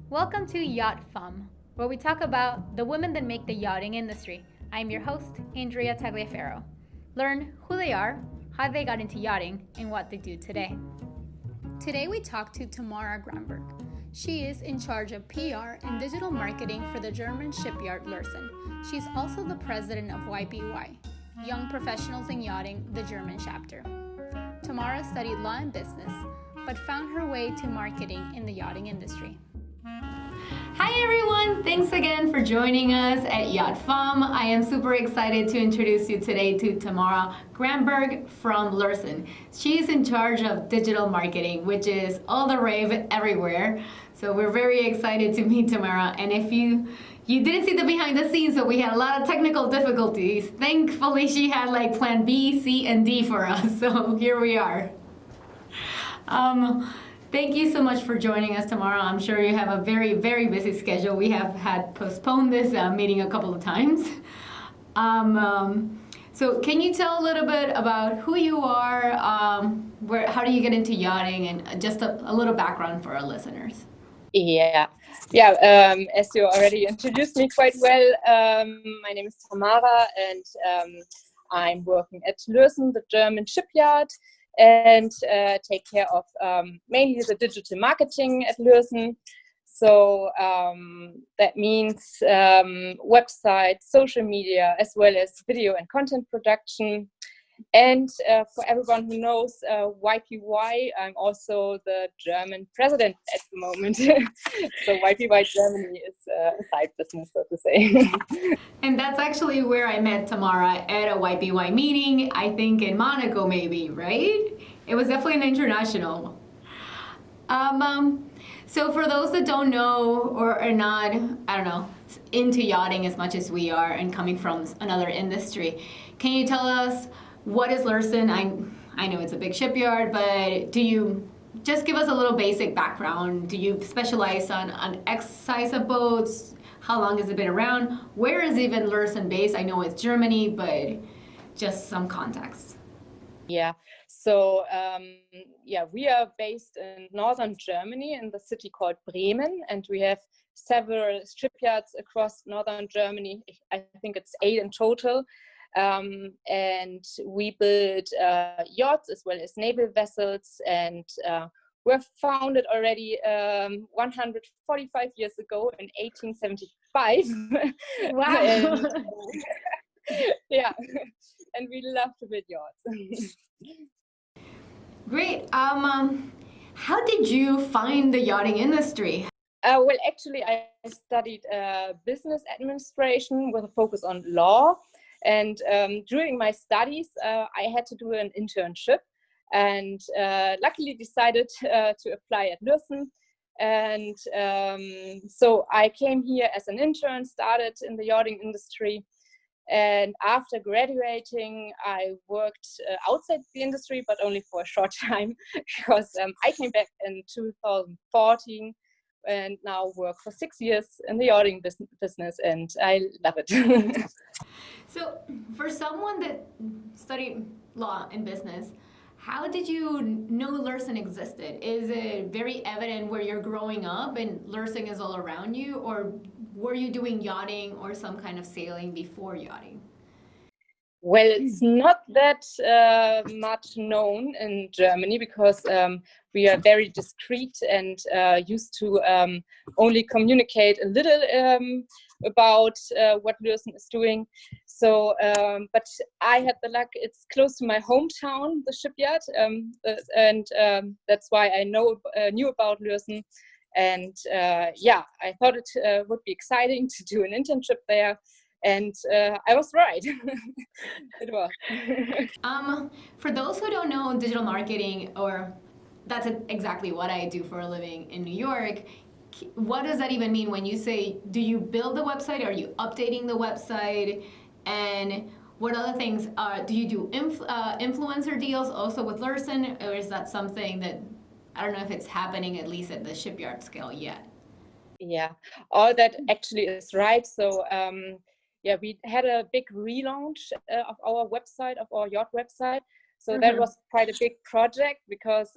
Welcome to Yacht Fum, where we talk about the women that make the yachting industry. I'm your host, Andrea Tagliaferro. Learn who they are, how they got into yachting, and what they do today. Today we talk to Tamara Gramberg. She is in charge of PR and digital marketing for the German shipyard Lurssen. She's also the president of YPY Young Professionals in Yachting, the German chapter. Tamara studied law and business, but found her way to marketing in the yachting industry. Hi everyone! Thanks again for joining us at Yacht Fum. I am super excited to introduce you today to Tamara Gramberg from Lurssen. She's in charge of digital marketing, which is all the rave everywhere. So we're very excited to meet Tamara. And if you didn't see the behind the scenes, so we had a lot of technical difficulties. Thankfully, she had like plan B, C, and D for us. So here we are. Thank you so much for joining us, Tamara. I'm sure you have a very, very busy schedule. We have had postponed this meeting a couple of times. So can you tell a little bit about who you are, how do you get into yachting, and just a little background for our listeners? As you already introduced me quite well, my name is Tamara, and I'm working at Lurssen, the German shipyard, and take care of mainly the digital marketing at Lurssen. So that means website, social media, as well as video and content production. And for everyone who knows YPY, I'm also the German president at the moment. So YPY Germany is a side business, so to say. And that's actually where I met Tamara at a YPY meeting, I think in Monaco maybe, right? It was definitely an international. So for those that don't know or are not, into yachting as much as we are and coming from another industry, can you tell us what is Lurssen? I know it's a big shipyard, but do you just give us a little basic background? Do you specialize on X size of boats? How long has it been around? Where is even Lurssen based? I know it's Germany, but just some context. So we are based in northern Germany in the city called Bremen, and we have several shipyards across northern Germany. I think it's 8 in total. And we build yachts as well as naval vessels, and we're founded already 145 years ago in 1875. Wow. And we love to build yachts. Great. How did you find the yachting industry? Actually, I studied business administration with a focus on law. And during my studies, I had to do an internship, and luckily decided to apply at Lurssen. And so I came here as an intern, started in the yachting industry. And after graduating, I worked outside the industry, but only for a short time, because I came back in 2014 and now work for 6 years in the yachting business, and I love it. So, for someone that studied law and business, how did you know Lurssen existed? Is it very evident where you're growing up and Lurssen is all around you, or were you doing yachting or some kind of sailing before yachting? Well, it's not that much known in Germany, because we are very discreet and used to only communicate a little about what Lurssen is doing. So, but I had the luck, it's close to my hometown, the shipyard, and that's why I knew about Lurssen. And I thought it would be exciting to do an internship there. And I was right. It was. For those who don't know digital marketing, or that's exactly what I do for a living in New York, what does that even mean when you say, do you build the website? Are you updating the website? And what other things do you do influencer deals also with Lurssen, or is that something that, I don't know if it's happening at least at the shipyard scale yet? Yeah, all that actually is right. So we had a big relaunch of our website, of our yacht website. So that was quite a big project, because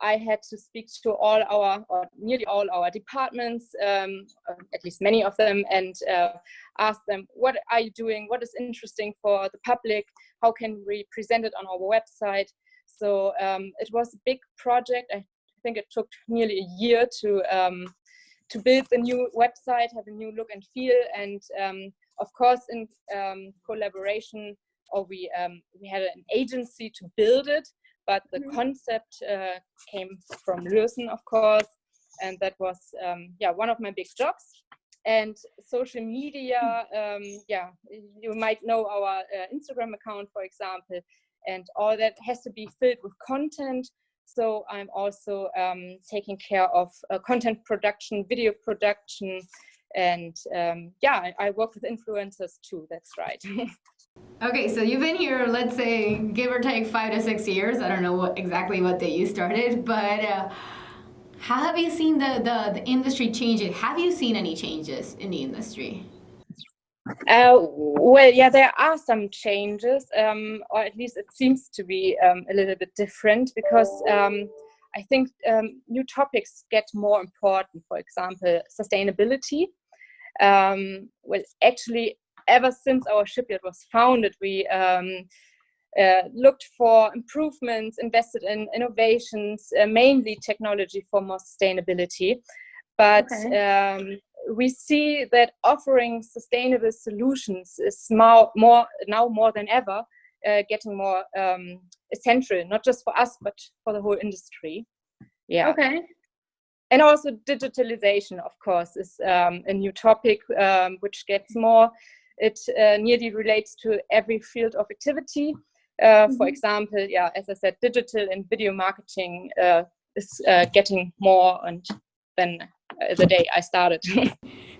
I had to speak to all our, or nearly all our departments, at least many of them, and ask them, what are you doing? What is interesting for the public? How can we present it on our website? So it was a big project. I think it took nearly a year to build the new website, have a new look and feel, and of course in collaboration, or we had an agency to build it, but the concept came from Lurssen, of course, and that was one of my big jobs. And social media, you might know our Instagram account, for example, and all that has to be filled with content. So I'm also taking care of content production, video production, and I work with influencers too, that's right. Okay, so you've been here, let's say, give or take 5 to 6 years. I don't know exactly what day you started, but how have you seen the industry change? Have you seen any changes in the industry? Well, yeah, there are some changes, or at least it seems to be a little bit different, because I think new topics get more important. For example, sustainability. Well, actually, ever since our shipyard was founded, we looked for improvements, invested in innovations, mainly technology for more sustainability. But we see that offering sustainable solutions is now more than ever getting more essential, not just for us, but for the whole industry. Yeah. Okay. And also digitalization, of course, is a new topic which gets more. It nearly relates to every field of activity. For example, as I said, digital and video marketing is getting more than the day I started.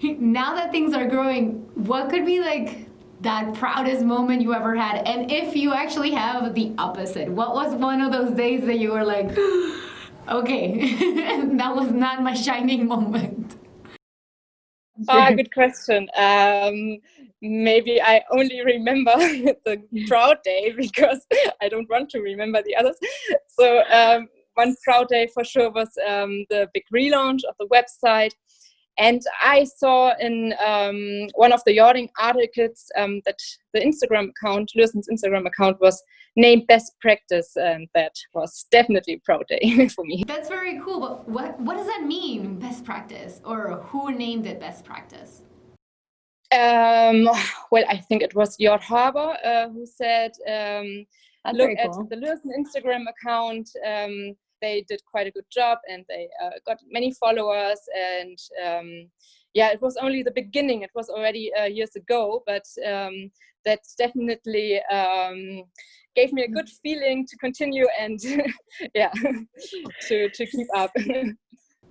Now that things are growing, what could be like that proudest moment you ever had? And if you actually have the opposite, what was one of those days that you were like, okay, that was not my shining moment? Good question. Maybe I only remember the proud day because I don't want to remember the others. So one proud day for sure was the big relaunch of the website. And I saw in one of the yachting articles that the Instagram account, Lurssen's Instagram account, was named Best Practice, and that was definitely a proud day for me. That's very cool, but what does that mean, Best Practice? Or who named it Best Practice? Well, I think it was Yacht Harbor who said, look at the Lurssen Instagram account. They did quite a good job, and they got many followers, and it was only the beginning. It was already years ago, but that definitely gave me a good feeling to continue and to keep up.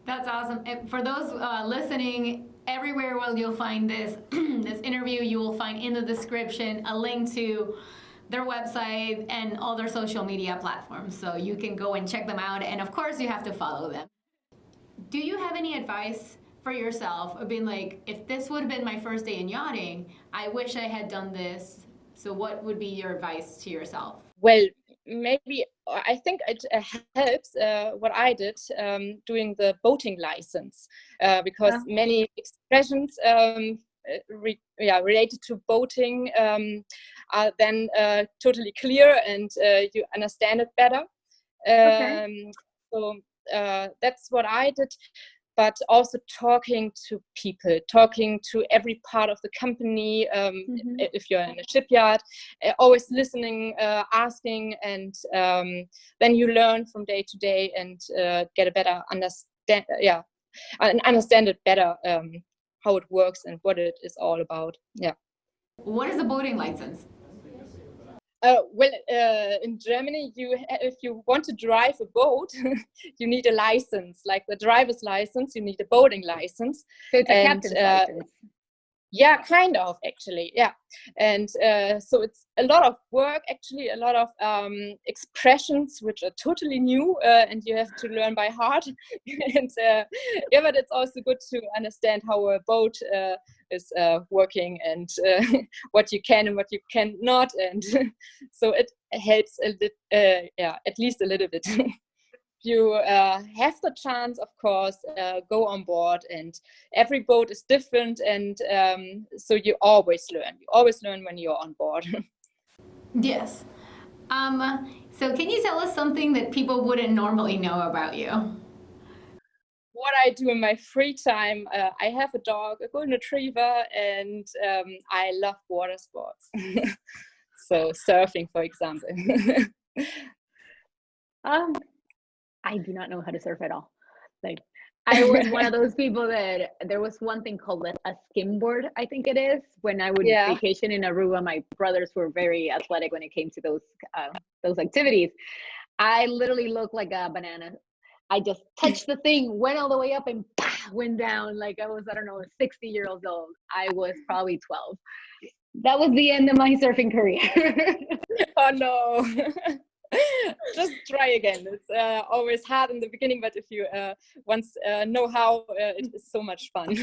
That's awesome. And for those listening, everywhere where you'll find this this interview, you will find in the description a link to their website and all their social media platforms, so you can go and check them out, and of course you have to follow them. Do you have any advice for yourself of being like, if this would have been my first day in yachting, I wish I had done this? So what would be your advice to yourself? Well, maybe I think it helps what I did doing the boating license, because many expressions related to boating are then totally clear, and you understand it better. So that's what I did. But also talking to people, talking to every part of the company. If you're in a shipyard, always listening, asking, and then you learn from day to day and get a better understand it better, how it works and what it is all about. Yeah. What is a boating license? In Germany, if you want to drive a boat, you need a license, like the driver's license. You need a boating license. So it's a captain's license. Yeah, kind of, actually. Yeah. And so it's a lot of work, actually, a lot of expressions which are totally new, and you have to learn by heart. And but it's also good to understand how a boat is working, and what you can and what you cannot. And so it helps a at least a little bit. you have the chance, of course, go on board. And every boat is different, and so you always learn. You always learn when you're on board. Yes. So can you tell us something that people wouldn't normally know about you? What I do in my free time, I have a dog, a golden retriever, and I love water sports. So surfing, for example. I do not know how to surf at all. Like, I was one of those people that there was one thing called a skimboard, I think it is. When I would vacation in Aruba, my brothers were very athletic when it came to those activities. I literally looked like a banana. I just touched the thing, went all the way up, and went down like I was, I don't know, 60 years old. I was probably 12. That was the end of my surfing career. Oh no. Just try again. It's always hard in the beginning, but if you once know how, it is so much fun.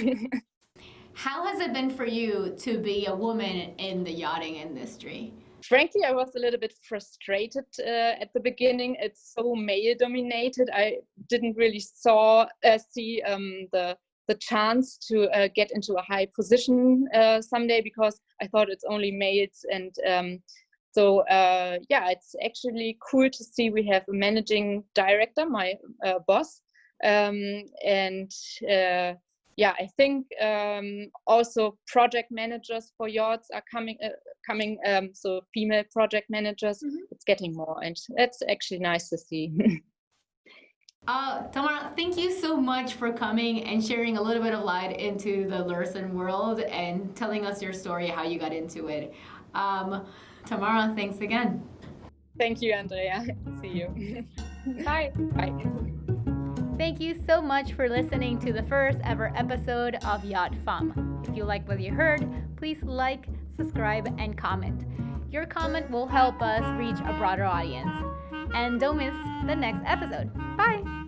How has it been for you to be a woman in the yachting industry? Frankly, I was a little bit frustrated at the beginning. It's so male dominated. I didn't really see the chance to get into a high position someday, because I thought it's only males. And so it's actually cool to see we have a managing director, my boss, I think also project managers for yachts are coming. So female project managers, it's getting more, and that's actually nice to see. Tamara, thank you so much for coming and sharing a little bit of light into the Lurssen world and telling us your story, how you got into it. Tamara, thanks again. Thank you, Andrea. See you. Bye. Bye. Thank you so much for listening to the first ever episode of Yacht Femme. If you like what you heard, please like, subscribe, and comment. Your comment will help us reach a broader audience. And don't miss the next episode. Bye!